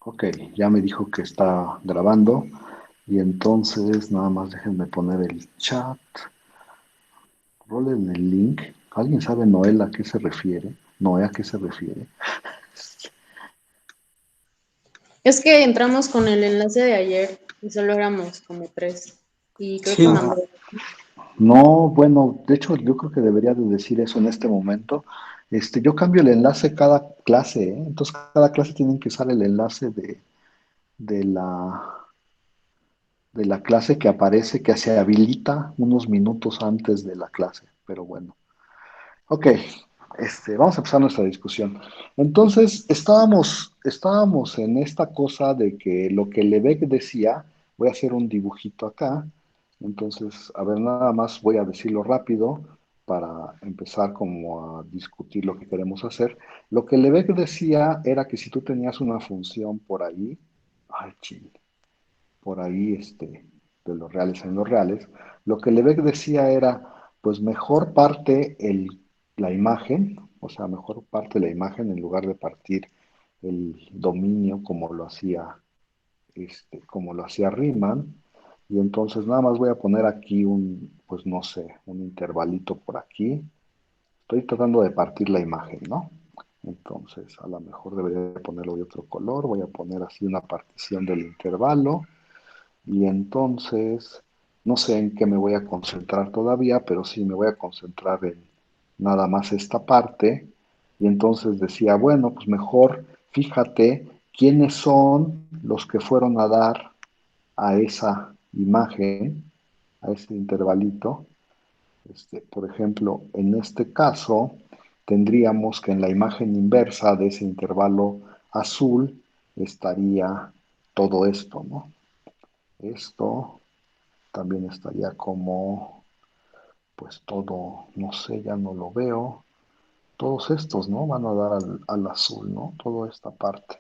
Ok, ya me dijo que está grabando y entonces nada más déjenme poner el chat, rolen el link. ¿Alguien sabe Noel a qué se refiere? ¿Noé a qué se refiere? Es que entramos con el enlace de ayer y solo éramos como tres. Y creo que Sí, Ah, mandó. no, bueno, de hecho yo creo que debería de decir eso en este momento. Yo cambio el enlace cada clase, ¿eh? Entonces cada clase tienen que usar el enlace de de la clase que aparece, que se habilita unos minutos antes de la clase. Pero bueno. Ok, vamos a empezar nuestra discusión. Entonces, estábamos en esta cosa de que lo que Lebec decía, voy a hacer un dibujito acá. Entonces, a ver, nada más voy a decirlo rápido para empezar como a discutir lo que queremos hacer. Lo que Lebec decía era que si tú tenías una función por ahí, ay, ching, por ahí, de los reales en los reales, lo que Lebec decía era, pues mejor parte la imagen, o sea, mejor parte la imagen en lugar de partir el dominio como lo hacía Riemann, y entonces nada más voy a poner aquí pues no sé, un intervalito por aquí. Estoy tratando de partir la imagen, ¿no? Entonces, a lo mejor debería de ponerlo de otro color. Voy a poner así una partición del intervalo. Y entonces, no sé en qué me voy a concentrar todavía, pero sí me voy a concentrar en nada más esta parte. Y entonces decía, bueno, pues mejor fíjate quiénes son los que fueron a dar a esa imagen, a ese intervalito. Por ejemplo, en este caso, tendríamos que en la imagen inversa de ese intervalo azul estaría todo esto, ¿no? Esto también estaría como, pues todo, no sé, ya no lo veo. Todos estos, ¿no? Van a dar al azul, ¿no? Toda esta parte.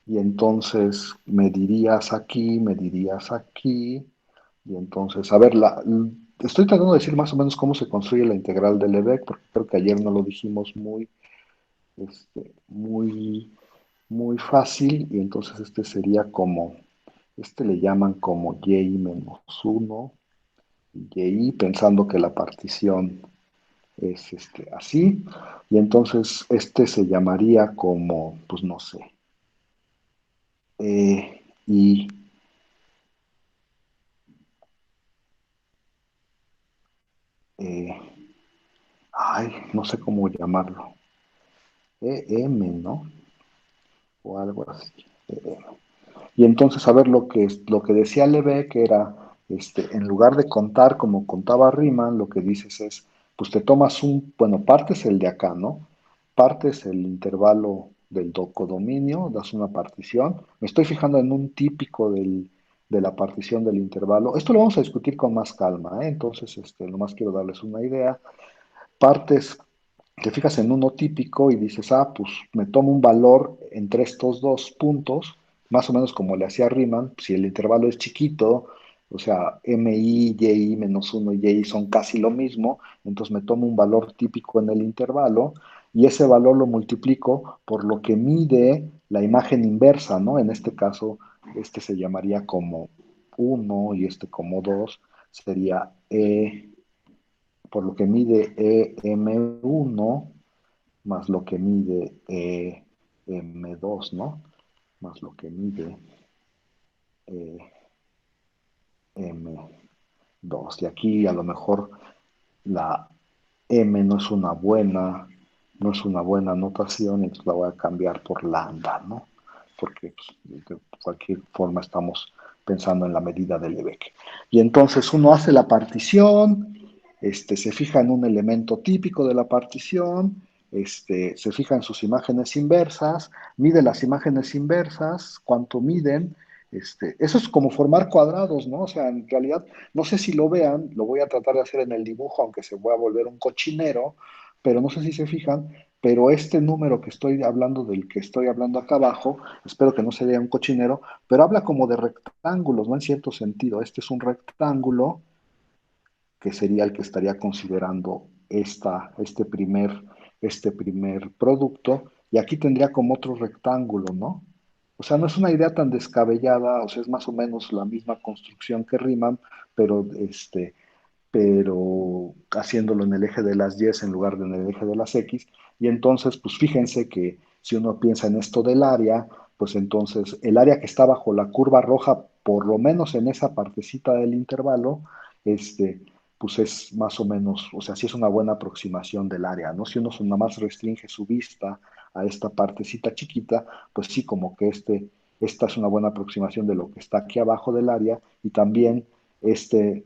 Y entonces me dirías aquí, y entonces, a ver, estoy tratando de decir más o menos cómo se construye la integral de Lebesgue, porque creo que ayer no lo dijimos muy, muy fácil, y entonces sería como, le llaman como y menos uno y ahí pensando que la partición es así, y entonces se llamaría como, pues no sé, y, eh, ay, no sé cómo llamarlo, EM, ¿no? O algo así. EM. Y entonces, a ver, lo que decía Leve, que era, en lugar de contar como contaba Riemann, lo que dices es, pues te tomas bueno, partes el de acá, ¿no? Partes el intervalo del codominio, das una partición. Me estoy fijando en un típico de la partición del intervalo. Esto lo vamos a discutir con más calma, ¿eh? Entonces, nomás quiero darles una idea. Partes, te fijas en uno típico y dices, ah, pues me tomo un valor entre estos dos puntos, más o menos como le hacía Riemann, si el intervalo es chiquito, o sea, mi, y menos uno y y son casi lo mismo, entonces me tomo un valor típico en el intervalo y ese valor lo multiplico por lo que mide la imagen inversa, ¿no? En este caso, se llamaría como uno y como 2 sería por lo que mide EM1 más lo que mide EM2, ¿no? Más lo que mide EM2. Y aquí a lo mejor la M no es una buena notación, entonces la voy a cambiar por lambda, ¿no? Porque pues, de cualquier forma estamos pensando en la medida de Lebesgue. Y entonces uno hace la partición, se fija en un elemento típico de la partición, se fija en sus imágenes inversas, mide las imágenes inversas, cuánto miden. Eso es como formar cuadrados, ¿no? O sea, en realidad, no sé si lo vean, lo voy a tratar de hacer en el dibujo, aunque se voy a volver un cochinero, pero no sé si se fijan, pero este número que estoy hablando, del que estoy hablando acá abajo, espero que no se vea un cochinero, pero habla como de rectángulos, ¿no? En cierto sentido, este es un rectángulo que sería el que estaría considerando este primer producto, y aquí tendría como otro rectángulo, ¿no? O sea, no es una idea tan descabellada, o sea, es más o menos la misma construcción que Riemann, pero pero haciéndolo en el eje de las Y en lugar de en el eje de las X. Y entonces, pues fíjense que si uno piensa en esto del área, pues entonces el área que está bajo la curva roja, por lo menos en esa partecita del intervalo, este, pues es más o menos, o sea, sí es una buena aproximación del área, ¿no? Si uno nada más restringe su vista a esta partecita chiquita, pues sí, como que esta es una buena aproximación de lo que está aquí abajo del área y también este,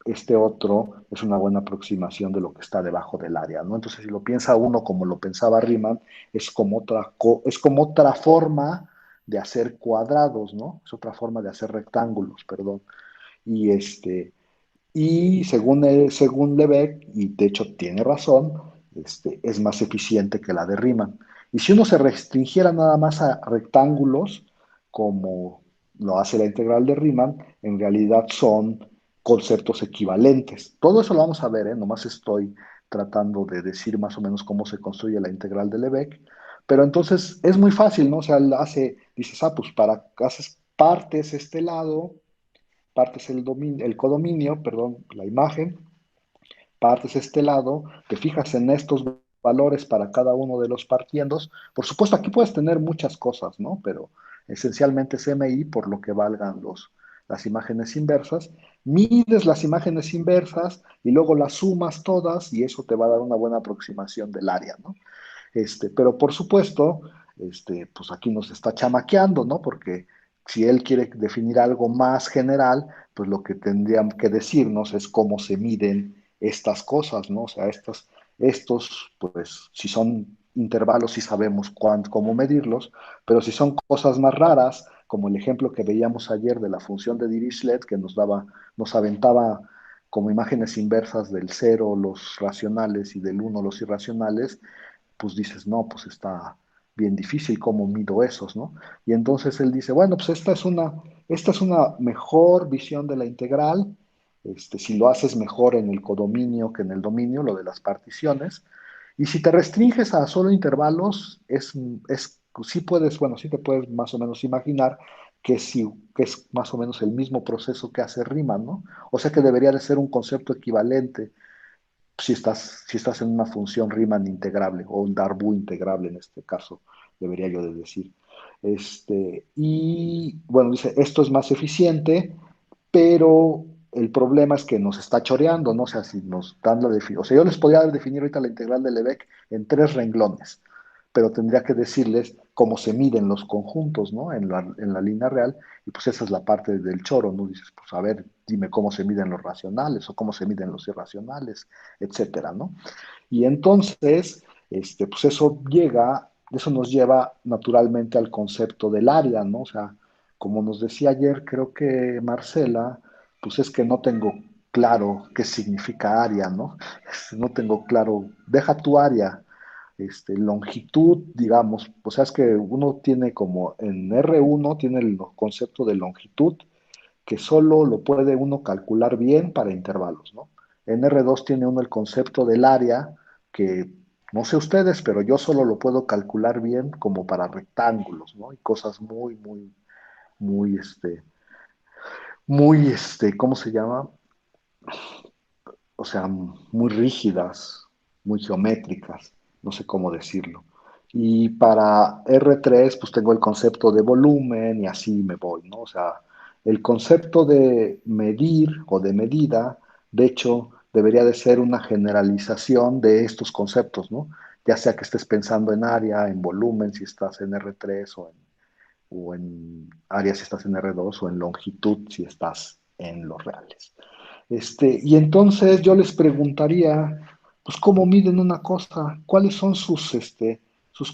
este otro es una buena aproximación de lo que está debajo del área, ¿no? Entonces, si lo piensa uno como lo pensaba Riemann, es como otra forma de hacer cuadrados, ¿no? Es otra forma de hacer rectángulos, perdón. Y según Lebec, y de hecho tiene razón, es más eficiente que la de Riemann. Y si uno se restringiera nada más a rectángulos, como lo hace la integral de Riemann, en realidad son conceptos equivalentes. Todo eso lo vamos a ver, ¿eh? Nomás estoy tratando de decir más o menos cómo se construye la integral de Lebec. Pero entonces es muy fácil, ¿no? O sea, dices, pues haces partes este lado, partes el codominio, perdón, la imagen, partes este lado, te fijas en estos valores para cada uno de los partiendos. Por supuesto, aquí puedes tener muchas cosas, ¿no? Pero esencialmente es MI por lo que valgan las imágenes inversas. Mides las imágenes inversas y luego las sumas todas y eso te va a dar una buena aproximación del área, ¿no? Pero por supuesto, pues aquí nos está chamaqueando, ¿no? Porque si él quiere definir algo más general, pues lo que tendrían que decirnos es cómo se miden estas cosas, ¿no? O sea, pues, si son intervalos, sí sabemos cómo medirlos, pero si son cosas más raras, como el ejemplo que veíamos ayer de la función de Dirichlet, que nos aventaba como imágenes inversas del cero los racionales y del uno los irracionales, pues dices, no, pues está bien difícil cómo mido esos, ¿no? Y entonces él dice, bueno, pues esta es una mejor visión de la integral, si lo haces mejor en el codominio que en el dominio, lo de las particiones, y si te restringes a solo intervalos, sí puedes, bueno, sí te puedes más o menos imaginar sí, que es más o menos el mismo proceso que hace Riemann, ¿no? O sea que debería de ser un concepto equivalente si estás en una función Riemann integrable o un Darboux integrable en este caso, debería yo de decir. Y bueno, dice, esto es más eficiente, pero el problema es que nos está choreando, ¿no? O sea, si nos dan la definición, o sea, yo les podría definir ahorita la integral de Lebesgue en 3 renglones, pero tendría que decirles cómo se miden los conjuntos, ¿no? En la línea real, y pues esa es la parte del choro, ¿no? Dices, pues a ver, dime cómo se miden los racionales o cómo se miden los irracionales, etcétera, ¿no? Y entonces, pues eso nos lleva naturalmente al concepto del área, ¿no? O sea, como nos decía ayer, creo que Marcela, pues es que no tengo claro qué significa área, ¿no? No tengo claro, deja tu área, longitud, digamos, o sea, es que uno tiene como en R1 tiene el concepto de longitud, que solo lo puede uno calcular bien para intervalos, ¿no? En R2 tiene uno el concepto del área, que no sé ustedes, pero yo solo lo puedo calcular bien como para rectángulos, ¿no? Y cosas muy, muy, muy, ¿cómo se llama? O sea, muy rígidas, muy geométricas, no sé cómo decirlo. Y para R3, pues tengo el concepto de volumen y así me voy, ¿no? O sea, el concepto de medir o de medida, de hecho, debería de ser una generalización de estos conceptos, ¿no? Ya sea que estés pensando en área, en volumen, si estás en R3 o en área si estás en R2 o en longitud si estás en los reales. Y entonces yo les preguntaría, pues, ¿cómo miden una cosa? ¿Cuáles son sus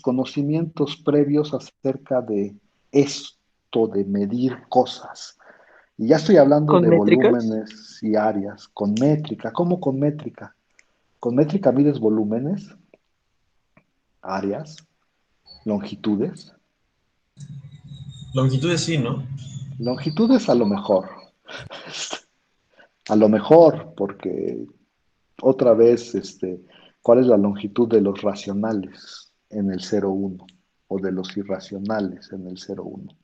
conocimientos previos acerca de esto de medir cosas? Y ya estoy hablando ¿Con de métricas? volúmenes y áreas, con métrica. ¿Cómo con métrica? ¿Con métrica mides volúmenes, áreas, longitudes? Longitudes sí, ¿no? Longitudes a lo mejor. A lo mejor, porque otra vez, ¿cuál es la longitud de los racionales en el 0,1? o de los irracionales en el 0,1.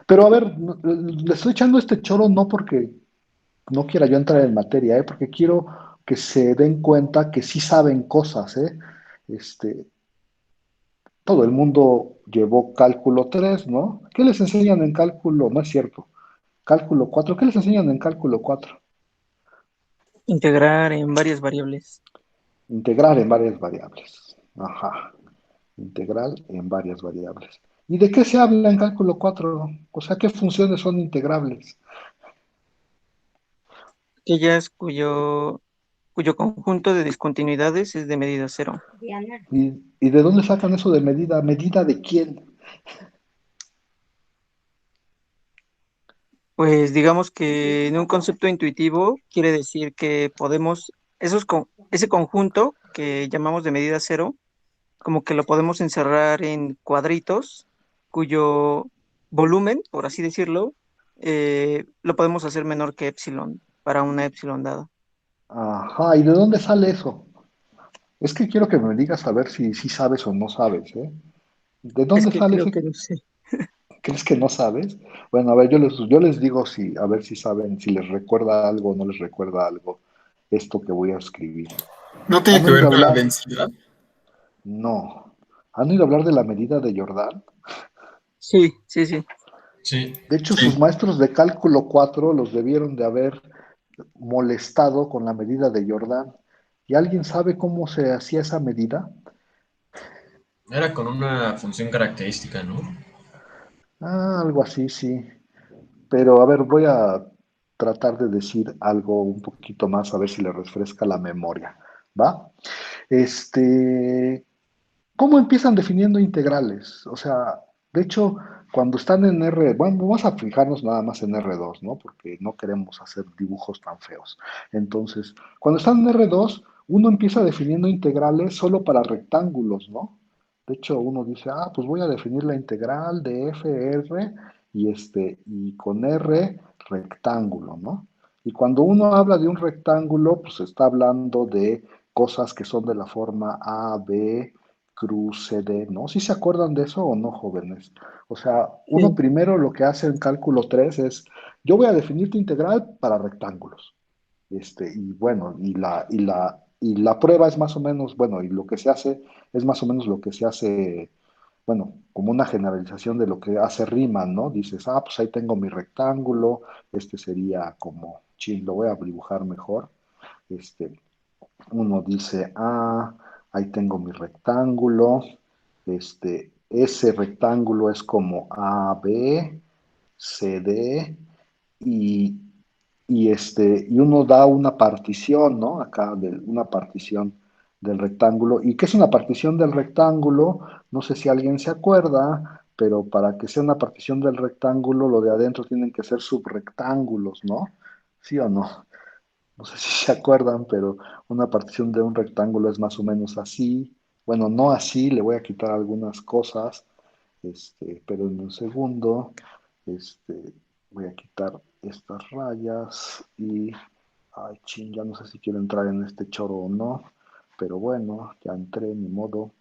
Pero a ver, le estoy echando este choro no porque no quiera yo entrar en materia, porque quiero que se den cuenta que sí saben cosas, ¿eh? Este, todo el mundo llevó cálculo 3, ¿no? ¿Qué les enseñan en cálculo? No es cierto. Cálculo 4. ¿Qué les enseñan en cálculo 4? Integrar en varias variables. Integrar en varias variables. Ajá. Integral en varias variables. ¿Y de qué se habla en cálculo 4? O sea, ¿qué funciones son integrables? Aquellas cuyo conjunto de discontinuidades es de medida cero. ¿Y de dónde sacan eso de medida? ¿Medida de quién? Pues digamos que en un concepto intuitivo quiere decir que podemos, ese conjunto que llamamos de medida cero, como que lo podemos encerrar en cuadritos cuyo volumen, por así decirlo, lo podemos hacer menor que epsilon para una epsilon dada. Ajá, ¿y de dónde sale eso? Es que quiero que me digas a ver si sabes o no sabes, ¿eh? ¿De Es dónde que sale creo ese? que no sé. ¿Crees que no sabes? Bueno, a ver, yo les digo si, a ver si saben, si les recuerda algo o no les recuerda algo esto que voy a escribir. ¿No tiene ¿Han que oído ver con la hablar? densidad? No. ¿Han oído hablar de la medida de Jordan? Sí, sí, sí. Sí, De hecho, sus sí. maestros de cálculo 4 los debieron de haber molestado con la medida de Jordan. ¿Y alguien sabe cómo se hacía esa medida? Era con una función característica, ¿no? Ah, algo así, sí. Pero a ver, voy a tratar de decir algo un poquito más, a ver si le refresca la memoria. ¿Va? Este, ¿Cómo empiezan definiendo integrales? O sea, de hecho, cuando están en R, bueno, vamos a fijarnos nada más en R2, ¿no? Porque no queremos hacer dibujos tan feos. Entonces, cuando están en R2, uno empieza definiendo integrales solo para rectángulos, ¿no? De hecho, uno dice, pues voy a definir la integral de FR y con R rectángulo, ¿no? Y cuando uno habla de un rectángulo, pues está hablando de cosas que son de la forma A, B, cruz, CD, ¿no? ¿Sí se acuerdan de eso o no, jóvenes? O sea, uno Sí, primero lo que hace en cálculo 3 es, yo voy a definir tu integral para rectángulos. Y bueno, y la prueba es más o menos, bueno, y lo que se hace es más o menos lo que se hace, bueno, como una generalización de lo que hace Riemann, ¿no? Dices, pues ahí tengo mi rectángulo, este sería como, lo voy a dibujar mejor, este, uno dice, ahí tengo mi rectángulo, ese rectángulo es como AB, CD, y, y uno da una partición, ¿no? Acá, una partición del rectángulo. ¿Y qué es una partición del rectángulo? No sé si alguien se acuerda, pero para que sea una partición del rectángulo, lo de adentro tienen que ser subrectángulos, ¿no? ¿Sí o no? No sé si se acuerdan, pero una partición de un rectángulo es más o menos así. Bueno, no así, le voy a quitar algunas cosas, pero en un segundo, voy a quitar estas rayas y, ay, ching, ya no sé si quiero entrar en este choro o no, pero bueno, ya entré, ni modo.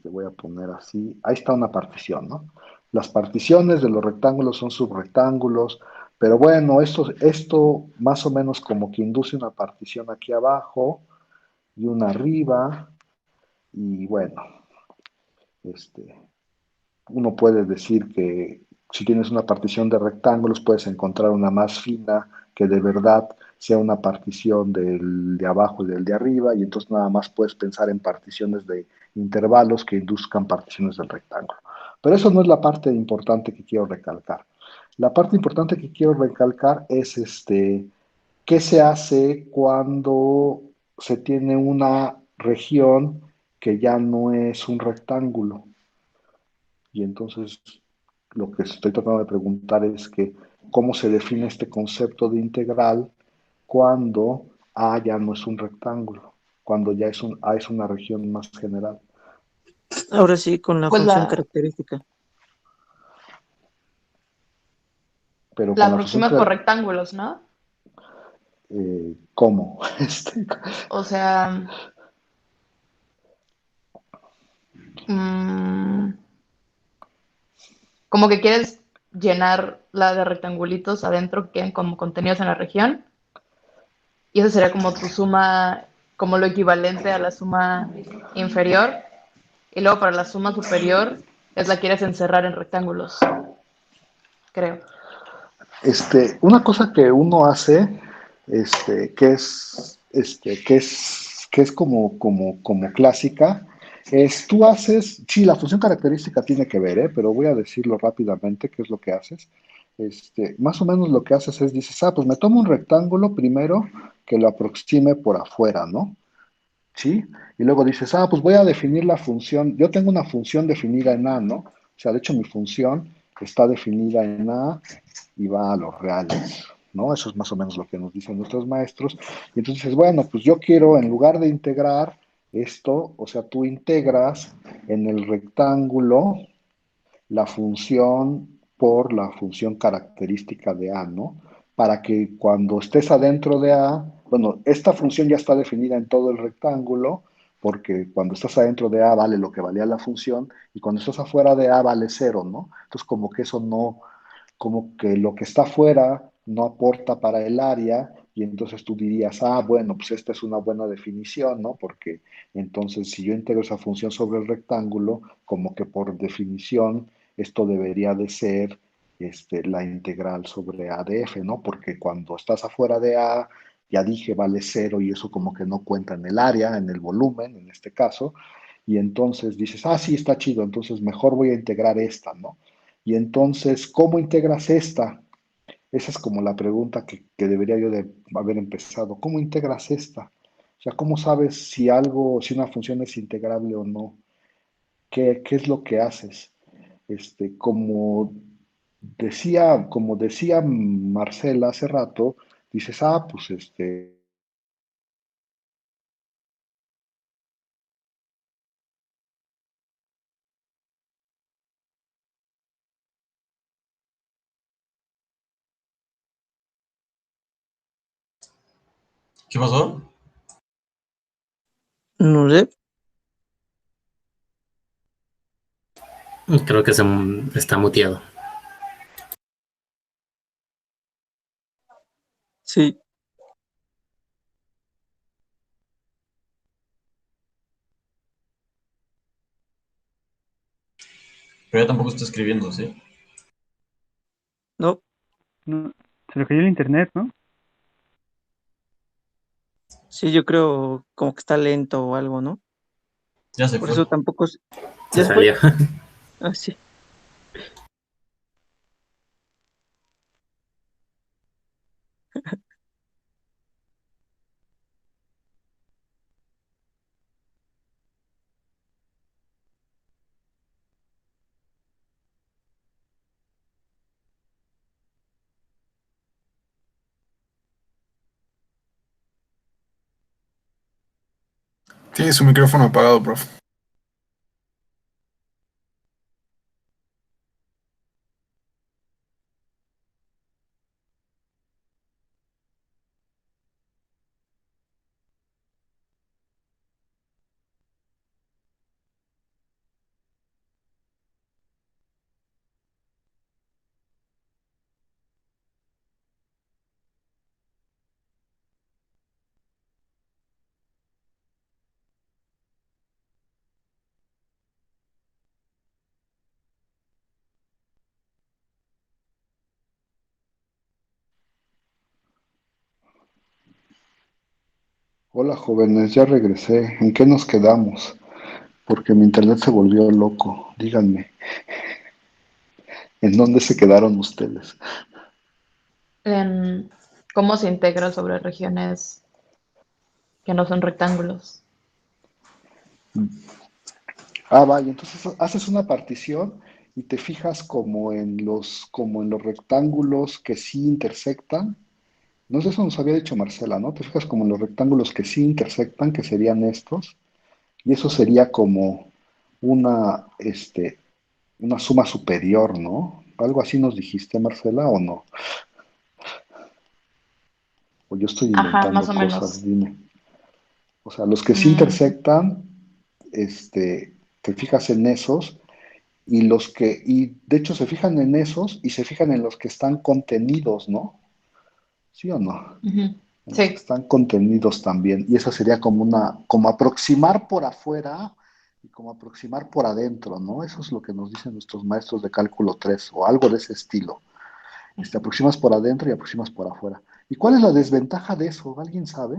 Voy a poner así. Ahí está una partición, ¿no? Las particiones de los rectángulos son subrectángulos, pero bueno, esto más o menos como que induce una partición aquí abajo y una arriba, y bueno, este, uno puede decir que si tienes una partición de rectángulos, puedes encontrar una más fina que de verdad sea una partición del de abajo y del de arriba, y entonces nada más puedes pensar en particiones de intervalos que induzcan particiones del rectángulo. Pero eso no es la parte importante que quiero recalcar. La parte importante que quiero recalcar es qué se hace cuando se tiene una región que ya no es un rectángulo. Y entonces lo que estoy tratando de preguntar es que cómo se define este concepto de integral cuando A ya no es un rectángulo, cuando ya es una región más general. ahora sí con la Pues función la, característica. Pero la con la función, aproximas por rectángulos, ¿no? ¿cómo? O sea, como que quieres llenar la de rectangulitos adentro que queden como contenidos en la región, y eso sería como tu suma, como lo equivalente a la suma inferior, y luego para la suma superior es la quieres encerrar en rectángulos, creo. Una cosa que uno hace, que es como clásica, es tú haces, sí, la función característica tiene que ver, pero voy a decirlo rápidamente, qué es lo que haces. Más o menos lo que haces es, dices, pues me tomo un rectángulo primero que lo aproxime por afuera, ¿no? ¿Sí? Y luego dices, pues voy a definir la función, yo tengo una función definida en A, ¿no? O sea, de hecho mi función está definida en A y va a los reales, ¿no? Eso es más o menos lo que nos dicen nuestros maestros. Y entonces dices, bueno, pues yo quiero, en lugar de integrar esto, o sea, tú integras en el rectángulo la función por la función característica de A, ¿no? Para que cuando estés adentro de A, bueno, esta función ya está definida en todo el rectángulo, porque cuando estás adentro de A vale lo que valía la función, y cuando estás afuera de A vale cero, ¿no? Entonces como que eso no, como que lo que está afuera no aporta para el área, y entonces tú dirías, bueno, pues esta es una buena definición, ¿no? Porque entonces si yo integro esa función sobre el rectángulo, como que por definición esto debería de ser la integral sobre A de F, ¿no? Porque cuando estás afuera de A, ya dije, vale cero y eso como que no cuenta en el área, en el volumen, en este caso, y entonces dices, sí, está chido, entonces mejor voy a integrar esta, ¿no? Y entonces, ¿cómo integras esta? Esa es como la pregunta que debería yo de haber empezado. ¿Cómo integras esta? O sea, ¿cómo sabes si algo, si una función es integrable o no? ¿Qué es lo que haces? Como decía Marcela hace rato, dices, pues ¿Qué pasó? No sé. Creo que está muteado. Sí, Pero ya tampoco está escribiendo, ¿sí? no, No, se le cayó el internet, ¿no? sí, yo creo como que está lento o algo, ¿no? Ya se Por fue. eso tampoco. Se ¿Ya se fue? salió. Ah, sí. Tiene su micrófono apagado, prof. hola jóvenes, ya regresé. ¿En qué nos quedamos? Porque mi internet se volvió loco. Díganme, ¿en dónde se quedaron ustedes? En cómo se integra sobre regiones que no son rectángulos. Vaya, entonces haces una partición y te fijas como en los rectángulos que sí intersectan. No sé, eso nos había dicho Marcela, ¿no? Te fijas como en los rectángulos que sí intersectan, que serían estos, y eso sería como una, una suma superior, ¿no? Algo así nos dijiste, Marcela, ¿o no? O yo estoy Ajá, más inventando o cosas, menos. dime. O sea, los que sí Mm, intersectan, te fijas en esos. y de hecho se fijan en esos y se fijan en los que están contenidos, ¿no? ¿Sí o no? Ujú. En los que Sí, están contenidos también. Y eso sería como aproximar por afuera y como aproximar por adentro, ¿no? Eso es lo que nos dicen nuestros maestros de cálculo 3 o algo de ese estilo. Aproximas por adentro y aproximas por afuera. ¿Y cuál es la desventaja de eso? ¿Alguien sabe?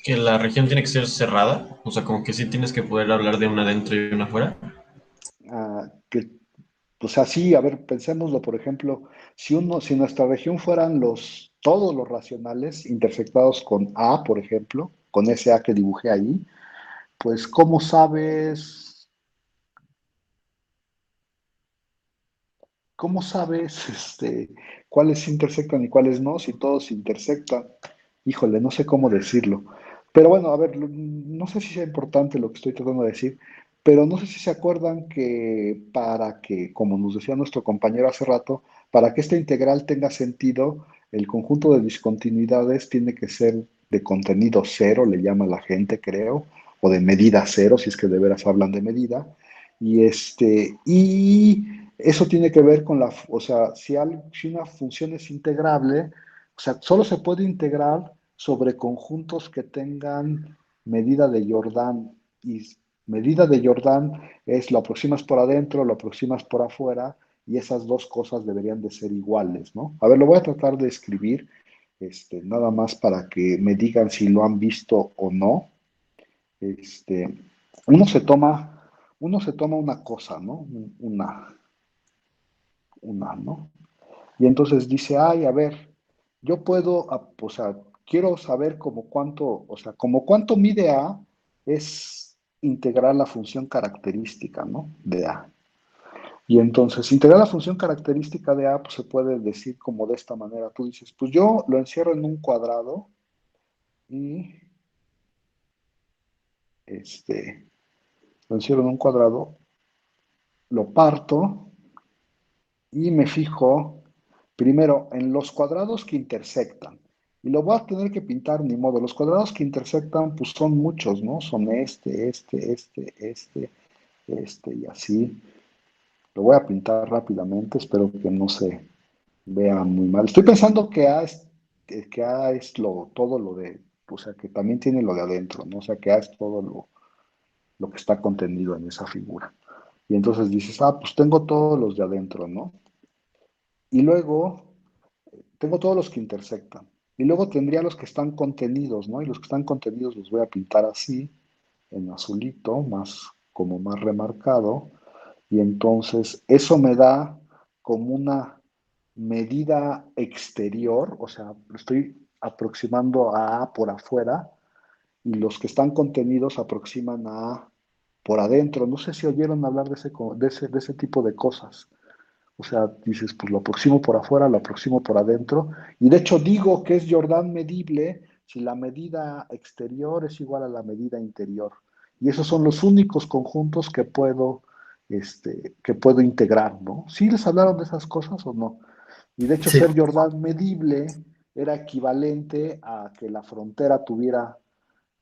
Que la región tiene que ser cerrada, o sea, como que sí tienes que poder hablar de una adentro y una afuera. Que, pues así, a ver, pensémoslo, por ejemplo, si nuestra región fueran todos los racionales intersectados con A, por ejemplo, con ese A que dibujé ahí, pues cómo sabes cuáles se intersectan y cuáles no, si todos se intersectan? Híjole, no sé cómo decirlo. Pero bueno, a ver, no sé si sea importante lo que estoy tratando de decir, pero no sé si se acuerdan que para que, como nos decía nuestro compañero hace rato, para que esta integral tenga sentido, el conjunto de discontinuidades tiene que ser de contenido cero, le llama la gente, creo, o de medida cero, si es que de veras hablan de medida. Y eso tiene que ver con o sea, si una función es integrable, o sea, solo se puede integrar sobre conjuntos que tengan medida de Jordan. Y medida de Jordan es lo aproximas por adentro, lo aproximas por afuera, y esas dos cosas deberían de ser iguales, ¿no? A ver, lo voy a tratar de escribir, nada más para que me digan si lo han visto o no. Este, uno se toma, uno se toma una cosa, ¿no? Una, ¿no? Y entonces dice, ay, a ver, yo puedo, o sea, quiero saber como cuánto, o sea, como cuánto mide A es integrar la función característica, ¿no? De A. Y entonces, integrar la función característica de A, pues se puede decir como de esta manera. Tú dices, pues yo lo encierro en un cuadrado y, este, lo encierro en un cuadrado, lo parto y me fijo primero en los cuadrados que intersectan. Y lo voy a tener que pintar, ni modo. Los cuadrados que intersectan, pues son muchos, ¿no? Son este y así. Lo voy a pintar rápidamente, espero que no se vea muy mal. Estoy pensando que A es todo lo de, o sea, que también tiene lo de adentro, ¿no? O sea, que A es todo lo que está contenido en esa figura. Y entonces dices, pues tengo todos los de adentro, ¿no? Y luego tengo todos los que intersectan. Y luego tendría los que están contenidos, ¿no? Y los que están contenidos los voy a pintar así, en azulito, como más remarcado. Y entonces eso me da como una medida exterior, o sea, lo estoy aproximando a A por afuera y los que están contenidos aproximan a A por adentro. No sé si oyeron hablar de ese tipo de cosas. O sea, dices, pues lo aproximo por afuera, lo aproximo por adentro. Y de hecho digo que es Jordan medible si la medida exterior es igual a la medida interior. Y esos son los únicos conjuntos que puedo integrar, ¿no? ¿Sí les hablaron de esas cosas o no? Y de hecho Sí, ser Jordan medible era equivalente a que la frontera tuviera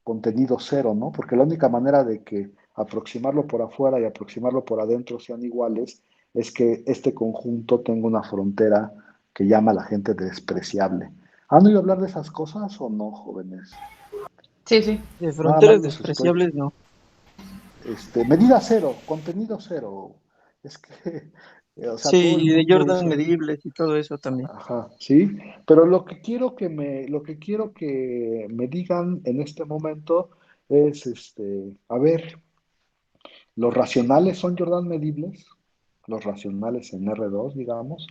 contenido cero, ¿no? Porque la única manera de que aproximarlo por afuera y aproximarlo por adentro sean iguales es que este conjunto tenga una frontera que llama a la gente despreciable. ¿Han oído hablar de esas cosas o no, jóvenes? sí, sí. De Nada más fronteras los estoy. despreciables, no. Medida cero, contenido cero. Es que, o sea, todo el Sí, de mundo Jordan usa. medibles y todo eso también. Ajá, sí, pero lo que quiero que me digan en este momento es, a ver, ¿los racionales son Jordan medibles? Los racionales en R2, digamos.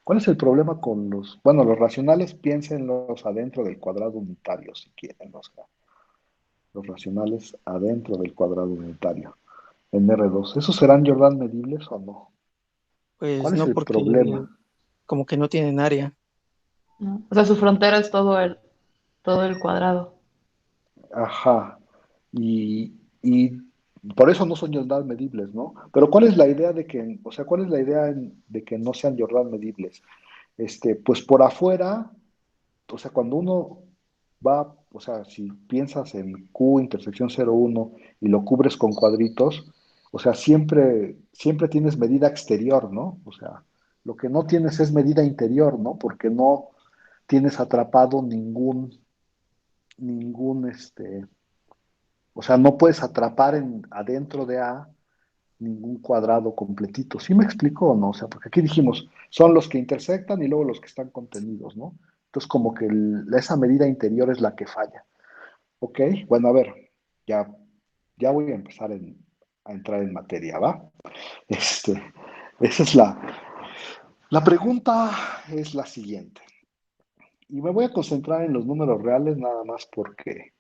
¿Cuál es el problema con los racionales? Piénsenlos adentro del cuadrado unitario, si quieren, o sea, los racionales adentro del cuadrado unitario, en R2. ¿Esos serán Jordan medibles o no? Pues ¿Cuál es no, el porque problema? como que no tienen área. ¿No? O sea, su frontera es todo el cuadrado. Ajá. Y por eso no son Jordan medibles, ¿no? Pero ¿cuál es la idea de que no sean Jordan medibles? Pues por afuera o sea, cuando uno va, o sea, si piensas en Q intersección 0,1 y lo cubres con cuadritos, o sea, siempre tienes medida exterior, ¿no? O sea, lo que no tienes es medida interior, ¿no? Porque no tienes atrapado ningún, o sea, no puedes atrapar adentro de A ningún cuadrado completito. ¿Sí me explico o no? O sea, porque aquí dijimos, son los que intersectan y luego los que están contenidos, ¿no? Entonces, como que esa medida interior es la que falla. Ok, bueno, a ver, ya, ya voy a empezar a entrar en materia, ¿va? Este, esa es la pregunta es la siguiente. Y me voy a concentrar en los números reales nada más porque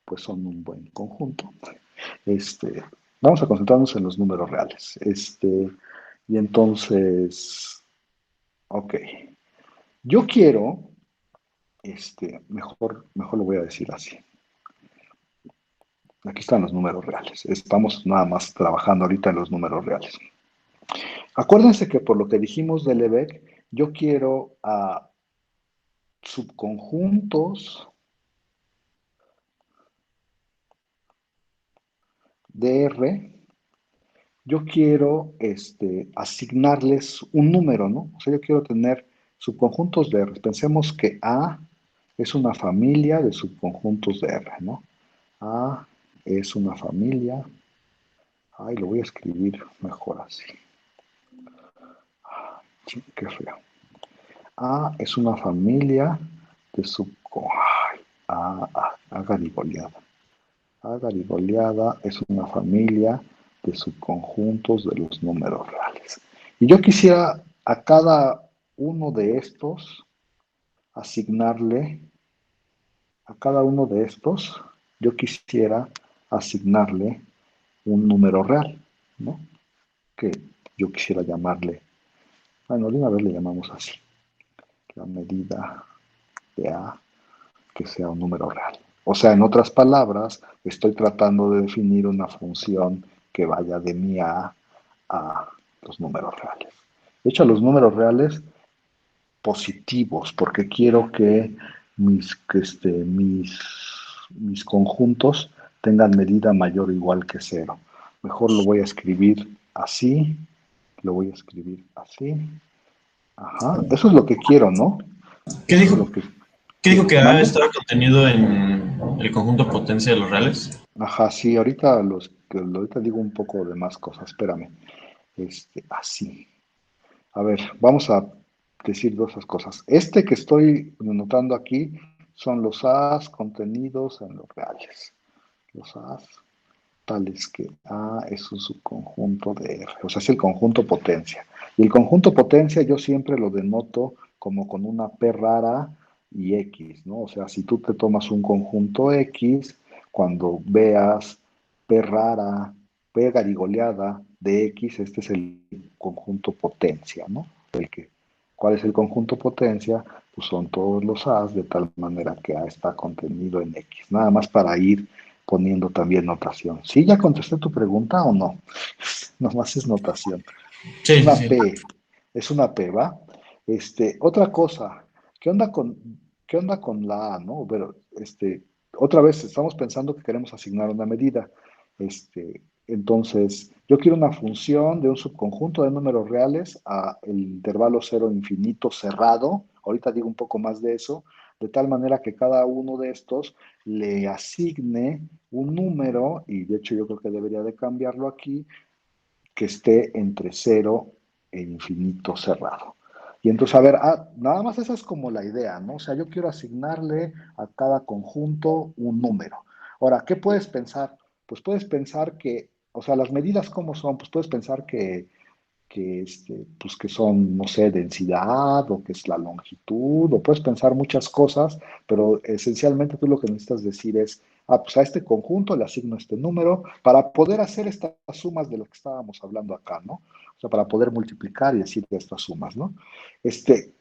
pues son un buen conjunto. Este, vamos a concentrarnos en los números reales. Y entonces, ok. Yo quiero, mejor lo voy a decir así. Aquí están los números reales. Estamos nada más trabajando ahorita en los números reales. Acuérdense que por lo que dijimos de Lebesgue, yo quiero a subconjuntos de R, yo quiero asignarles un número, ¿no? O sea, yo quiero tener subconjuntos de R. Pensemos que A es una familia de subconjuntos de R, ¿no? A es una familia. Ay, lo voy a escribir mejor así. Sí, qué feo. A es una familia de subconjuntos. A garigoleada. A garigoleada es una familia de subconjuntos de los números reales. Y yo quisiera a cada uno de estos asignarle, a cada uno de estos, yo quisiera asignarle un número real, ¿no? Que yo quisiera llamarle, bueno, de una vez le llamamos así, la medida de A que sea un número real. O sea, en otras palabras, estoy tratando de definir una función que vaya de mi a los números reales. De hecho, a los números reales positivos, porque quiero que mis conjuntos tengan medida mayor o igual que cero. Mejor lo voy a escribir así, lo voy a escribir así. Ajá, eso es lo que quiero, ¿no? ¿Qué Eso es dijo? lo que ¿Qué dijo que A mande. estaba contenido en el conjunto potencia de los reales? Ajá, sí, ahorita digo un poco de más cosas, espérame. Así. A ver, vamos a decir dos cosas. Este que estoy anotando aquí son los A's contenidos en los reales. Los A's tales que A es un subconjunto de R, o sea, es el conjunto potencia. Y el conjunto potencia yo siempre lo denoto como con una P rara y X, ¿no? O sea, si tú te tomas un conjunto X, cuando veas P rara, P garigoleada de X, este es el conjunto potencia, ¿no? ¿Cuál es el conjunto potencia? Pues son todos los A's de tal manera que A está contenido en X. Nada más para ir poniendo también notación. ¿Sí ya contesté tu pregunta o no? Nomás es notación. Es Sí, sí, una sí. P, es una P, ¿va? Otra cosa, qué onda con la A, no? Pero, otra vez estamos pensando que queremos asignar una medida. Entonces, yo quiero una función de un subconjunto de números reales a el intervalo cero infinito cerrado. Ahorita digo un poco más de eso, de tal manera que cada uno de estos le asigne un número, y de hecho yo creo que debería de cambiarlo aquí, que esté entre cero e infinito cerrado. Y entonces, a ver, nada más esa es como la idea, ¿no? O sea, yo quiero asignarle a cada conjunto un número. Ahora, ¿qué puedes pensar? Pues puedes pensar que, o sea, las medidas cómo son, pues puedes pensar pues que son, no sé, densidad o que es la longitud, o puedes pensar muchas cosas, pero esencialmente tú lo que necesitas decir es, pues a este conjunto le asigno este número para poder hacer estas sumas de lo que estábamos hablando acá, ¿no? O sea, para poder multiplicar y decir estas sumas, ¿no?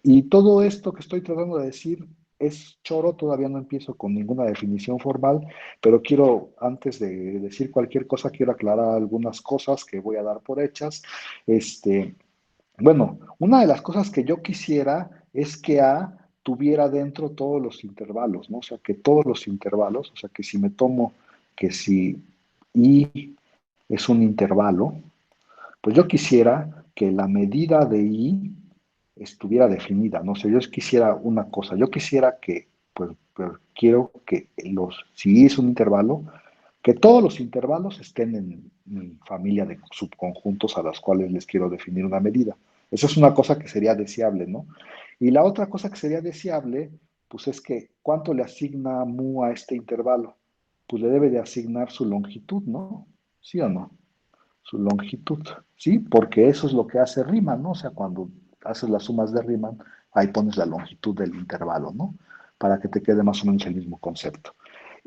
Y todo esto que estoy tratando de decir es choro, todavía no empiezo con ninguna definición formal, pero quiero, antes de decir cualquier cosa, quiero aclarar algunas cosas que voy a dar por hechas. Este, bueno, una de las cosas que yo quisiera es que A tuviera dentro todos los intervalos, ¿no? O sea, que todos los intervalos, o sea, que si me tomo, que si I es un intervalo, pues yo quisiera que la medida de I estuviera definida, ¿no? O sea, yo quisiera una cosa, yo quisiera que, pues quiero que si I es un intervalo, que todos los intervalos estén en mi familia de subconjuntos a las cuales les quiero definir una medida. Eso es una cosa que sería deseable, ¿no? Y la otra cosa que sería deseable, pues es que ¿cuánto le asigna mu a este intervalo? Pues le debe de asignar su longitud, ¿no? ¿Sí o no? Su longitud, ¿sí? Porque eso es lo que hace Riemann, ¿no? O sea, cuando haces las sumas de Riemann, ahí pones la longitud del intervalo, ¿no? Para que te quede más o menos el mismo concepto.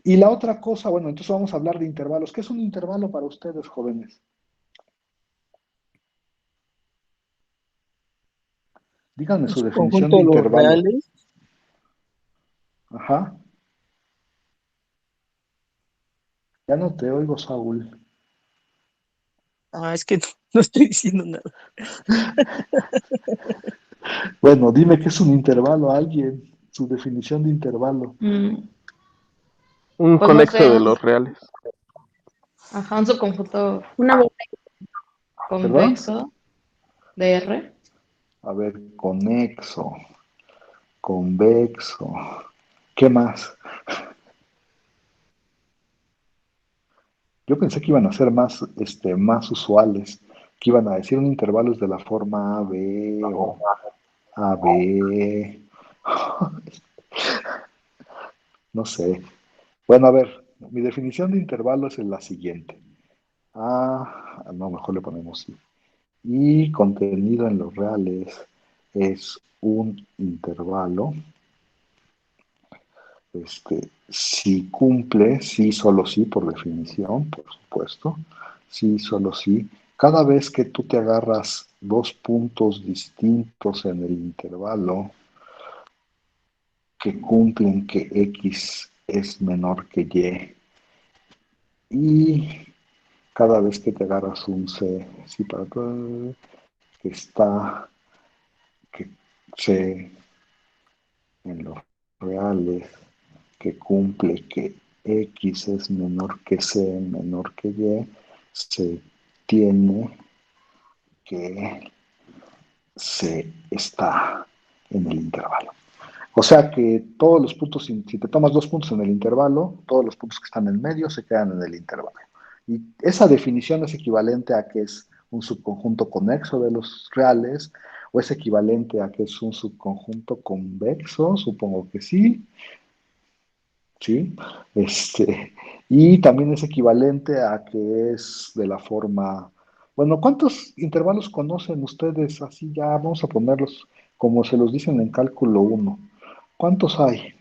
Y la otra cosa, bueno, entonces vamos a hablar de intervalos. ¿Qué es un intervalo para ustedes, jóvenes? Díganme Un su definición de subconjunto de los intervalo. reales. Ajá. Ya no te oigo, Saúl. Es que no estoy diciendo nada. Bueno, dime qué es un intervalo a alguien. Su definición de intervalo. Un Pues no conexo sé, de los reales. un subconjunto Una bola. ¿Perdón? convexo de R. A ver, conexo, convexo. ¿Qué más? Yo pensé que iban a ser más usuales, que iban a decir un intervalo es de la forma A, B o A, B. No sé. Bueno, a ver, mi definición de intervalo es la siguiente. No, mejor le ponemos I. Y contenido en los reales es un intervalo. Si cumple, sí, solo sí, por definición, por supuesto. Sí, solo sí. Cada vez que tú te agarras dos puntos distintos en el intervalo que cumplen que X es menor que Y cada vez que te agarras un C, sí, para que está, que C en los reales, que cumple que X es menor que C, menor que Y, se tiene que se está en el intervalo. O sea que todos los puntos, si te tomas dos puntos en el intervalo, todos los puntos que están en medio se quedan en el intervalo. Y esa definición es equivalente a que es un subconjunto conexo de los reales, o es equivalente a que es un subconjunto convexo, supongo que sí, ¿sí? Y también es equivalente a que es de la forma... Bueno, ¿cuántos intervalos conocen ustedes? Así ya vamos a ponerlos como se los dicen en cálculo uno. ¿Cuántos hay?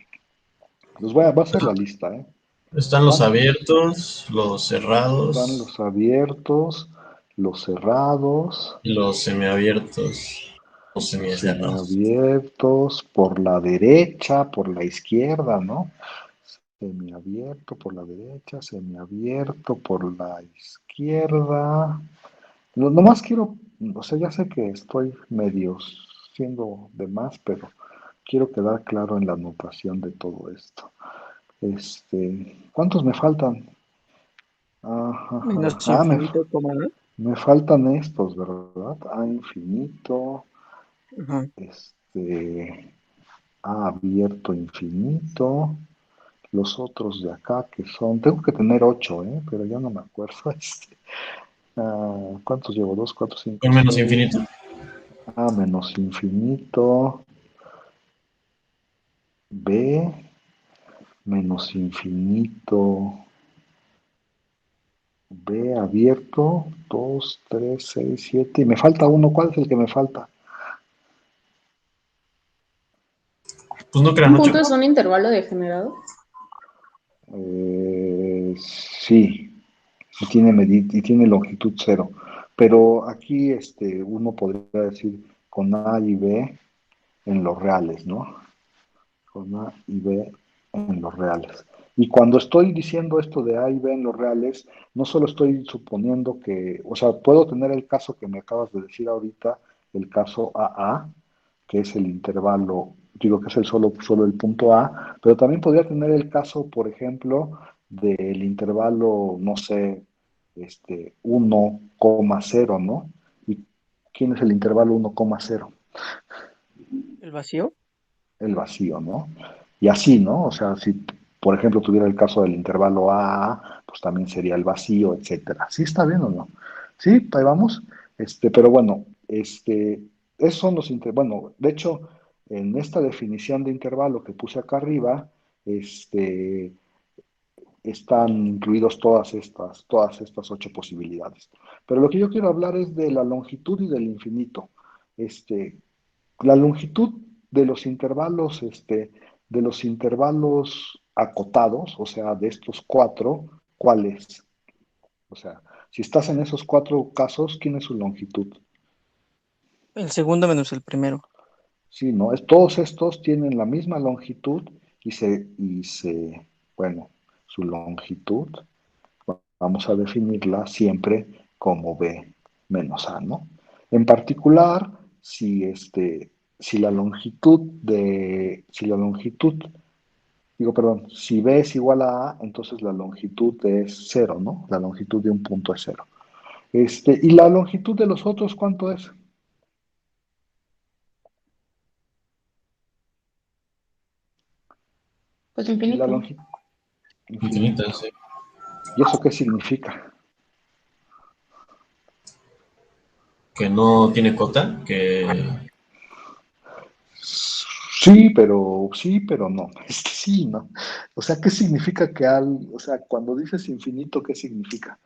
Va a hacer la lista, ¿eh? Están los ¿Cuántos? abiertos, los Están cerrados los abiertos, los cerrados, y los semiabiertos o los semicerrados. semiabiertos, por la derecha, por la izquierda, ¿no? Semiabierto por la derecha, semiabierto por la izquierda. Nomás quiero, o sea, ya sé que estoy medio siendo de más, pero quiero quedar claro en la anotación de todo esto. ¿Cuántos me faltan? Menos Me, infinito, ¿cómo no? me faltan estos, ¿verdad? A infinito, Ajá. A abierto infinito, los otros de acá que son, tengo que tener 8, pero ya no me acuerdo. ¿Cuántos llevo? 2, 4, 5, ¿Con menos 6. infinito? A menos infinito. B menos infinito. B abierto. 2, 3, 6, 7. Y me falta uno. ¿Cuál es el que me falta? Pues no crean ¿Un 8. punto es un intervalo degenerado? Sí. Y tiene longitud cero. Pero aquí uno podría decir con A y B en los reales, ¿no? Con A y B en los reales. Y cuando estoy diciendo esto de A y B en los reales, no solo estoy suponiendo que, o sea, puedo tener el caso que me acabas de decir ahorita, el caso AA, que es el intervalo digo que es solo el punto A, pero también podría tener el caso, por ejemplo, del intervalo, no sé, 1,0, ¿no? ¿Y quién es el intervalo 1,0? ¿El vacío? El vacío, ¿no? Y así, ¿no? O sea, si, por ejemplo, tuviera el caso del intervalo A, pues también sería el vacío, etcétera. ¿Sí está bien o no? Sí, ahí vamos. Pero bueno, esos son los bueno, de hecho, en esta definición de intervalo que puse acá arriba, están incluidos todas estas 8 posibilidades. Pero lo que yo quiero hablar es de la longitud y del infinito. Este, la longitud de los intervalos acotados, o sea, de estos 4, ¿cuál es? O sea, si estás en esos 4 casos, ¿quién es su longitud? El segundo menos el primero. Sí, ¿no? Todos estos tienen la misma longitud bueno, su longitud, vamos a definirla siempre como B menos A, ¿no? En particular, si B es igual a A, entonces la longitud es 0, ¿no? La longitud de un punto es 0. ¿Y la longitud de los otros cuánto es? Pues Y la infinito. longitud Infinita, infinito. sí. ¿Y eso qué significa? Que no tiene cota, que Sí, pero no. Es que sí, ¿no? O sea, ¿qué significa o sea, cuando dices infinito, ¿qué significa?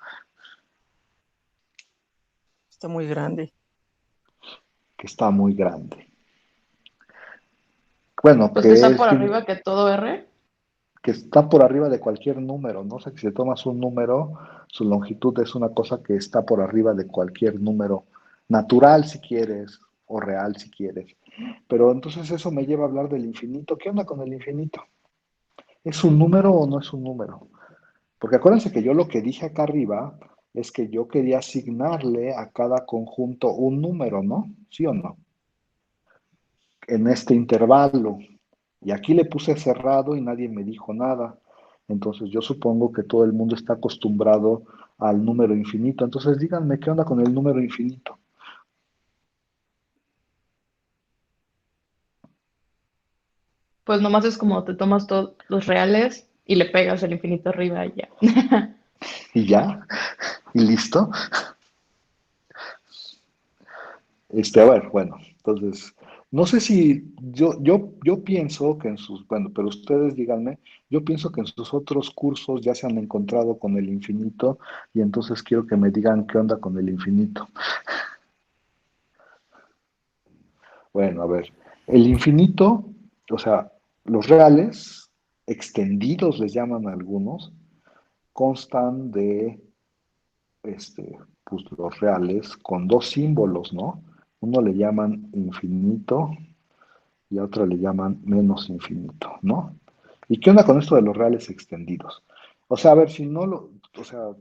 Está muy grande. Que está muy grande. Bueno, Pues que está por arriba que todo R. que está por arriba de cualquier número, ¿no? O sea, que si tomas un número, su longitud es una cosa que está por arriba de cualquier número natural, si quieres, o real, si quieres. Pero entonces eso me lleva a hablar del infinito. ¿Qué onda con el infinito? ¿Es un número o no es un número? Porque acuérdense que yo lo que dije acá arriba es que yo quería asignarle a cada conjunto un número, ¿no? ¿Sí o no? En este intervalo. Y aquí le puse cerrado y nadie me dijo nada. Entonces yo supongo que todo el mundo está acostumbrado al número infinito. Entonces díganme qué onda con el número infinito. Pues nomás es como te tomas todos los reales y le pegas el infinito arriba y ya. Y ya, y listo. A ver, bueno, entonces, no sé si yo pienso que bueno, pero ustedes díganme, yo pienso que en sus otros cursos ya se han encontrado con el infinito y entonces quiero que me digan qué onda con el infinito. Bueno, a ver, el infinito, o sea, los reales, extendidos les llaman algunos, constan de, pues los reales con 2 símbolos, ¿no? Uno le llaman infinito y a otro le llaman menos infinito, ¿no? ¿Y qué onda con esto de los reales extendidos? O sea, a ver, si no o sea,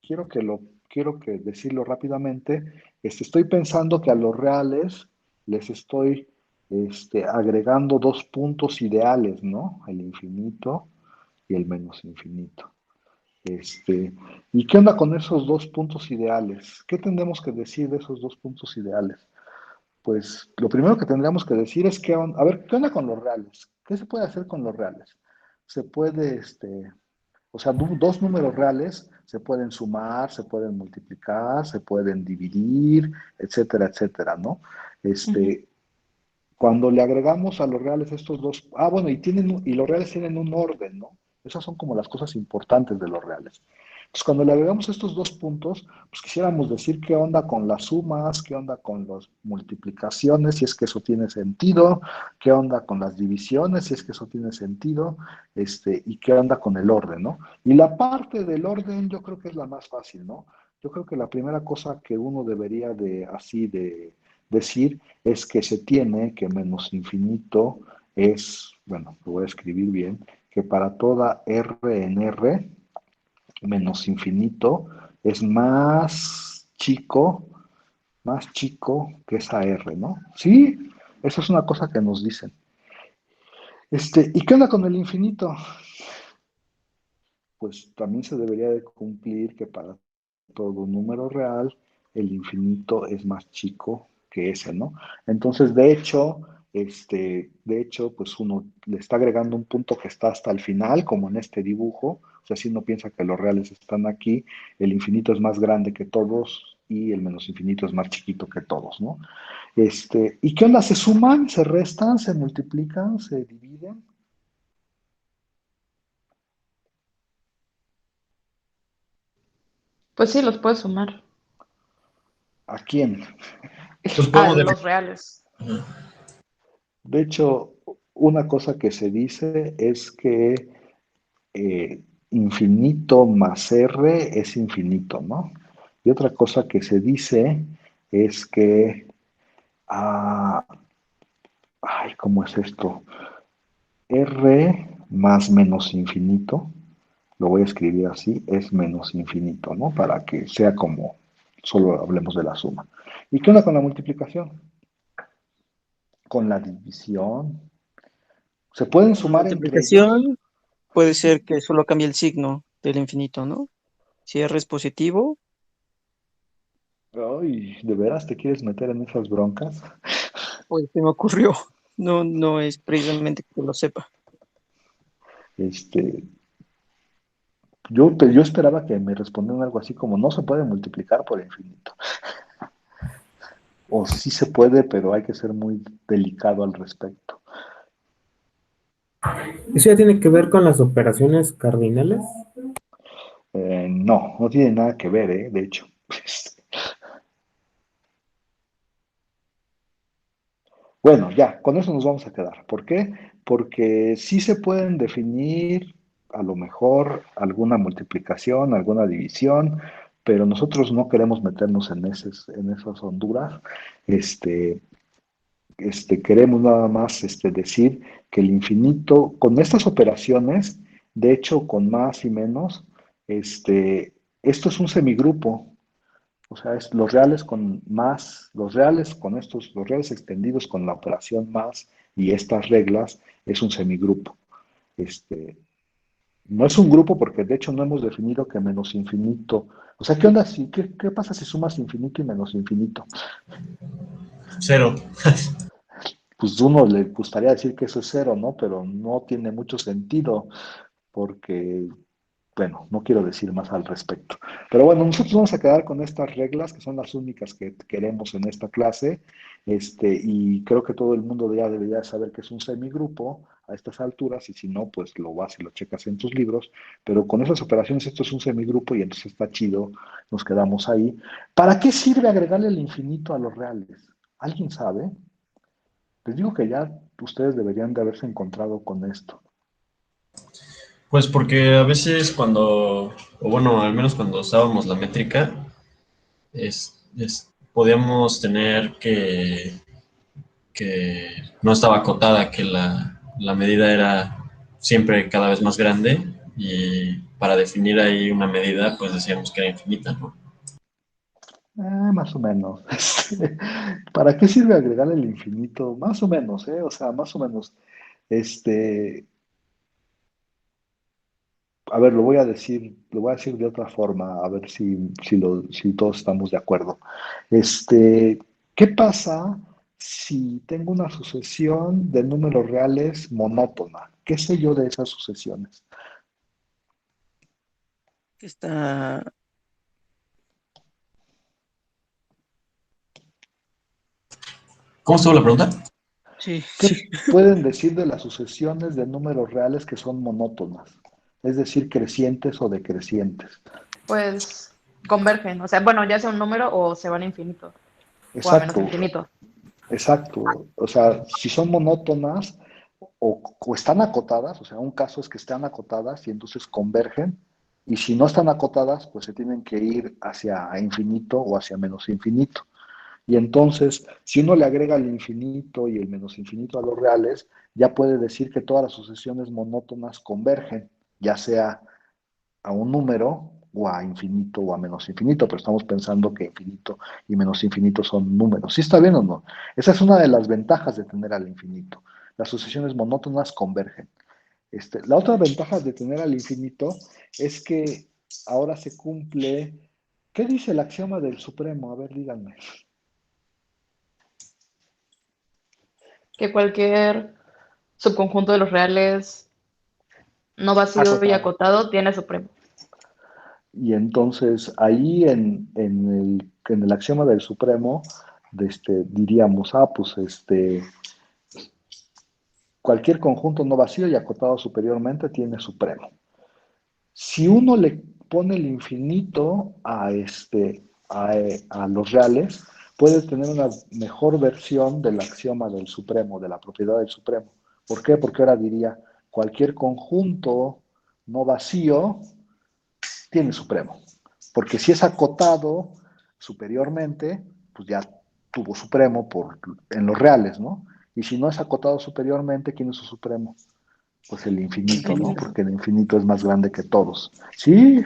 quiero que decirlo rápidamente, estoy pensando que a los reales les estoy, agregando 2 puntos ideales, ¿no? El infinito y el menos infinito. ¿Y qué onda con esos 2 puntos ideales? ¿Qué tendremos que decir de esos 2 puntos ideales? Pues lo primero que tendríamos que decir es a ver, ¿qué onda con los reales? ¿Qué se puede hacer con los reales? Se puede, o sea, 2 números reales se pueden sumar, se pueden multiplicar, se pueden dividir, etcétera, etcétera, ¿no? Ujú. Este, Cuando le agregamos a los reales estos bueno, y los reales tienen un orden, ¿no? Esas son como las cosas importantes de los reales. Entonces, cuando le agregamos estos 2 puntos, pues quisiéramos decir qué onda con las sumas, qué onda con las multiplicaciones, si es que eso tiene sentido, qué onda con las divisiones, si es que eso tiene sentido, y qué onda con el orden, ¿no? Y la parte del orden yo creo que es la más fácil, ¿no? Yo creo que la primera cosa que uno debería de decir es que se tiene que menos infinito bueno, lo voy a escribir bien, que para toda R en R, menos infinito es más chico que esa R, ¿no? Sí, eso es una cosa que nos dicen. ¿Y qué onda con el infinito? Pues también se debería de cumplir que para todo número real, el infinito es más chico que ese, ¿no? Entonces, pues uno le está agregando un punto que está hasta el final, como en este dibujo. O sea, si uno piensa que los reales están aquí, el infinito es más grande que todos y el menos infinito es más chiquito que todos, ¿no? ¿Y qué onda? ¿Se suman, se restan, se multiplican, se dividen? Pues sí, los puedes sumar. ¿A quién? Pues A podemos los reales. De hecho, una cosa que se dice es que infinito más R es infinito, ¿no? Y otra cosa que se dice es que, ah, ay, ¿cómo es esto? R más menos infinito, lo voy a escribir así, es menos infinito, ¿no? Para que sea como solo hablemos de la suma. ¿Y qué onda con la multiplicación? Con la división. ¿Se pueden Con la sumar entre ellos? multiplicación puede ser que solo cambie el signo del infinito, ¿no? Si R es positivo, Ay, ¿de veras te quieres meter en esas broncas? pues se me ocurrió. No, no es precisamente que lo sepa. Este, yo esperaba que me respondieran algo así como no se puede multiplicar por infinito. O sí se puede, pero hay que ser muy delicado al respecto. ¿Eso ya tiene que ver con las operaciones cardinales? No, no tiene nada que ver, de hecho. Bueno, ya, con eso nos vamos a quedar. ¿Por qué? Porque sí se pueden definir a lo mejor alguna multiplicación, alguna división, pero nosotros no queremos meternos en esas honduras. Este, queremos nada más decir que el infinito, con estas operaciones, de hecho, con más y menos, esto es un semigrupo. O sea, es los reales con más, los reales con estos, los reales extendidos con la operación más y estas reglas es un semigrupo. Este, no es un grupo porque de hecho no hemos definido que menos infinito. O sea, ¿qué onda si, qué pasa si sumas infinito y menos infinito? Cero. Pues uno le gustaría decir que eso es cero, ¿no? Pero no tiene mucho sentido porque bueno, no quiero decir más al respecto. Pero bueno, nosotros vamos a quedar con estas reglas que son las únicas que queremos en esta clase. Y creo que todo el mundo ya debería saber que es un semigrupo a estas alturas, y si no, pues lo vas y lo checas en tus libros. Pero con esas operaciones, esto es un semigrupo y entonces está chido, nos quedamos ahí. ¿Para qué sirve agregarle el infinito a los reales? ¿Alguien sabe? Les digo que ya ustedes deberían de haberse encontrado con esto. Pues porque a veces cuando, o bueno, al menos cuando usábamos la métrica, podíamos tener que no estaba acotada, que la medida era siempre cada vez más grande y para definir ahí una medida, pues decíamos que era infinita, ¿no? Más o menos. ¿Para qué sirve agregarle el infinito? Más o menos, ¿eh? O sea, más o menos. Este, a ver, lo voy a decir de otra forma, a ver si todos estamos de acuerdo. Este, ¿Qué pasa si tengo una sucesión de números reales monótona? ¿Qué sé yo de esas sucesiones? Está, ¿Cómo estuvo la pregunta? sí, ¿Qué sí. pueden decir de las sucesiones de números reales que son monótonas? Es decir, crecientes o decrecientes. Pues convergen. O sea, bueno, ya sea un número o se van a infinito. O a menos Exacto, infinito. exacto. O sea, si son monótonas o están acotadas, o sea, un caso es que están acotadas y entonces convergen, y si no están acotadas, pues se tienen que ir hacia infinito o hacia menos infinito. Y entonces, si uno le agrega el infinito y el menos infinito a los reales, ya puede decir que todas las sucesiones monótonas convergen, ya sea a un número o a infinito o a menos infinito, pero estamos pensando que infinito y menos infinito son números. ¿Sí está bien o no? Esa es una de las ventajas de tener al infinito. las sucesiones monótonas convergen. La otra ventaja de tener al infinito es que ahora se cumple. ¿Qué dice el axioma del supremo? A ver, díganme. Que cualquier subconjunto de los reales no vacío y Acotado. acotado tiene supremo. Y entonces ahí en el axioma del supremo, diríamos, pues cualquier conjunto no vacío y acotado superiormente tiene supremo. Si uno le pone el infinito a los reales, puede tener una mejor versión del axioma del supremo, de la propiedad del supremo. ¿Por qué? Porque ahora diría, cualquier conjunto no vacío tiene supremo. Porque si es acotado superiormente, pues ya tuvo supremo en los reales, ¿no? Y si no es acotado superiormente, ¿quién es su supremo? Pues el infinito, ¿no? Porque el infinito es más grande que todos. Sí,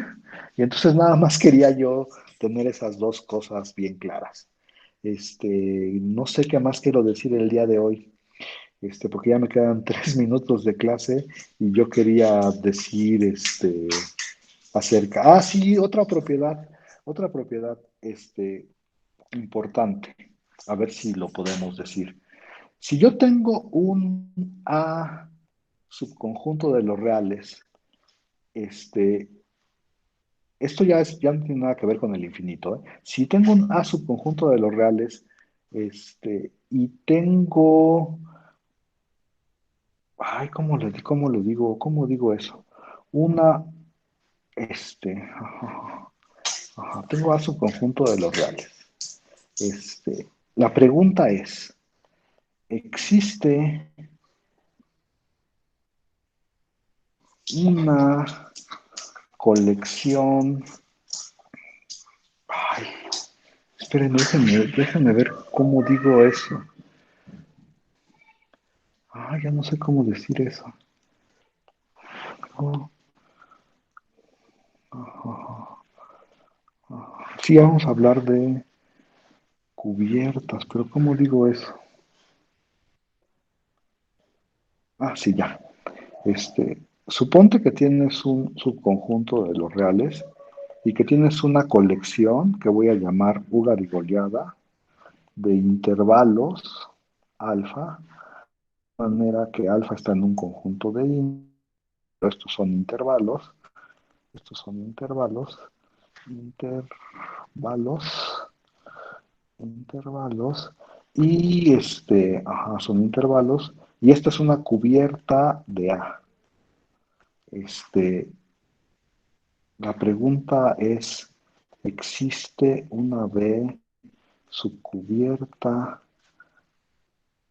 y entonces nada más quería yo tener esas dos cosas bien claras. No sé qué más quiero decir el día de hoy, porque ya me quedan 3 minutos de clase y yo quería decir, acerca. Ah, sí, otra propiedad, importante. A ver si lo podemos decir. Si yo tengo un A subconjunto de los reales, este, esto ya no tiene nada que ver con el infinito, ¿eh? Si tengo un A subconjunto de los reales, y tengo, ay, cómo digo eso? Una, tengo A subconjunto de los reales. La pregunta es, ¿existe una colección? Ay, esperen, déjenme ver cómo digo eso. Ay, ya no sé cómo decir eso. Oh, sí, vamos a hablar de cubiertas, pero ¿cómo digo eso? Ah, sí, ya. Suponte que tienes un subconjunto de los reales y que tienes una colección que voy a llamar ugarigoleada de intervalos alfa, de manera que alfa está en un conjunto de estos son intervalos, intervalos, intervalos, y son intervalos, y esta es una cubierta de A. La pregunta es, ¿existe una B subcubierta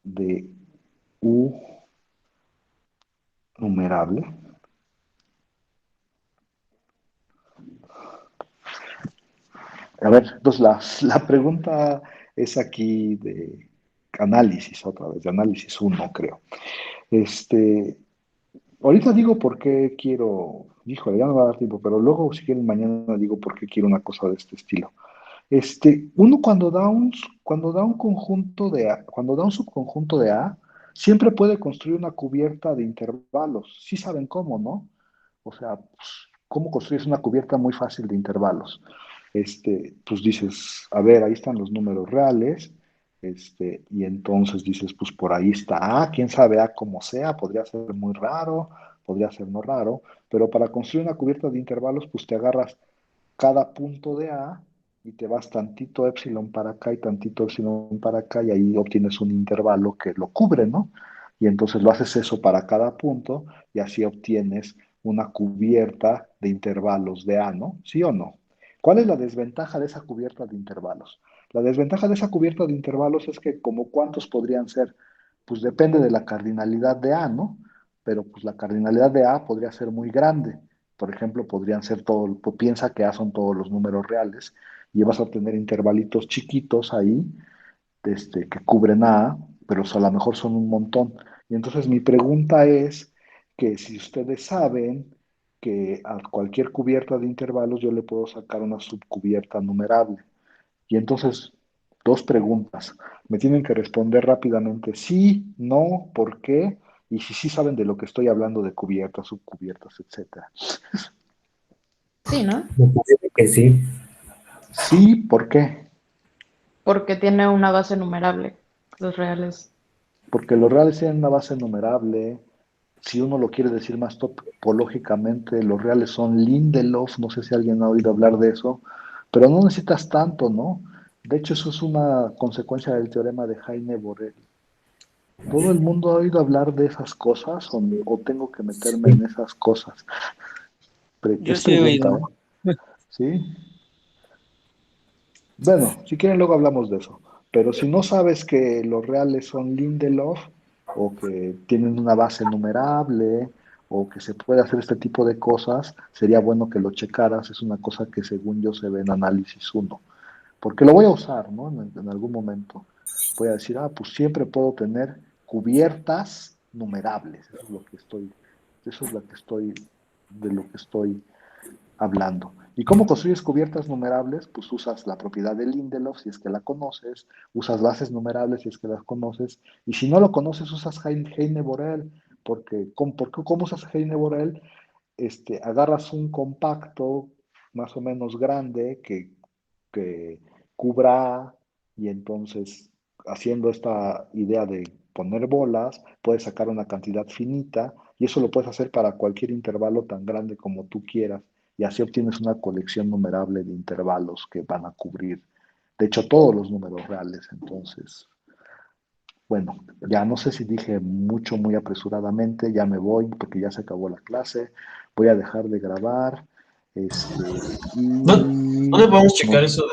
de U numerable? A ver, entonces la pregunta es aquí de análisis, otra vez, de análisis uno, creo. Ahorita digo por qué quiero, híjole, ya no va a dar tiempo, pero luego si quieren mañana digo por qué quiero una cosa de este estilo. Uno cuando da un conjunto de A, cuando da un subconjunto de A, siempre puede construir una cubierta de intervalos. Sí saben cómo, ¿no? O sea, pues, ¿cómo construyes una cubierta muy fácil de intervalos? Pues dices, a ver, ahí están los números reales, y entonces dices, pues por ahí está A, quién sabe A como sea, podría ser muy raro, podría ser no raro, pero para construir una cubierta de intervalos, pues te agarras cada punto de A y te vas tantito epsilon para acá y tantito epsilon para acá y ahí obtienes un intervalo que lo cubre, ¿no? Y entonces lo haces eso para cada punto y así obtienes una cubierta de intervalos de A, ¿no? ¿Sí o no? ¿Cuál es la desventaja de esa cubierta de intervalos? La desventaja de esa cubierta de intervalos es que como cuántos podrían ser, pues depende de la cardinalidad de A, ¿no? Pero pues la cardinalidad de A podría ser muy grande. Por ejemplo, podrían ser todos, piensa que A son todos los números reales y vas a tener intervalitos chiquitos ahí, que cubren A, pero a lo mejor son un montón. Y entonces mi pregunta es que si ustedes saben que a cualquier cubierta de intervalos yo le puedo sacar una subcubierta numerable. Y entonces 2 preguntas. Me tienen que responder rápidamente sí, no, por qué, y si sí saben de lo que estoy hablando de cubiertas, subcubiertas, etcétera. Sí, ¿no? Me parece que sí. Sí, ¿por qué? Porque tiene una base numerable, los reales. Porque los reales tienen una base numerable. Si uno lo quiere decir más topológicamente, los reales son Lindelof, no sé si alguien ha oído hablar de eso, pero no necesitas tanto, ¿no? De hecho, eso es una consecuencia del teorema de Heine-Borel. ¿Todo el mundo ha oído hablar de esas cosas o tengo que meterme Sí. en esas cosas? Yo Es sí he pregunta, oído. ¿eh? ¿Sí? Bueno, si quieren luego hablamos de eso. Pero si no sabes que los reales son Lindelof o que tienen una base numerable o que se puede hacer este tipo de cosas, sería bueno que lo checaras. Es una cosa que según yo se ve en análisis uno. Porque lo voy a usar, ¿no? En algún momento. Voy a decir, pues siempre puedo tener cubiertas numerables. Eso es lo que estoy, eso es lo que estoy, de lo que estoy hablando. ¿Y cómo construyes cubiertas numerables? Pues usas la propiedad de Lindelof si es que la conoces, usas bases numerables si es que las conoces, y si no lo conoces, usas Heine-Borel, porque ¿cómo usas Heine-Borel? Agarras un compacto más o menos grande que cubra A, y entonces haciendo esta idea de poner bolas, puedes sacar una cantidad finita y eso lo puedes hacer para cualquier intervalo tan grande como tú quieras y así obtienes una colección numerable de intervalos que van a cubrir, de hecho, todos los números reales. Entonces, bueno, ya no sé si dije mucho muy apresuradamente, ya me voy porque ya se acabó la clase, voy a dejar de grabar, ¿Dónde y podemos checar no, eso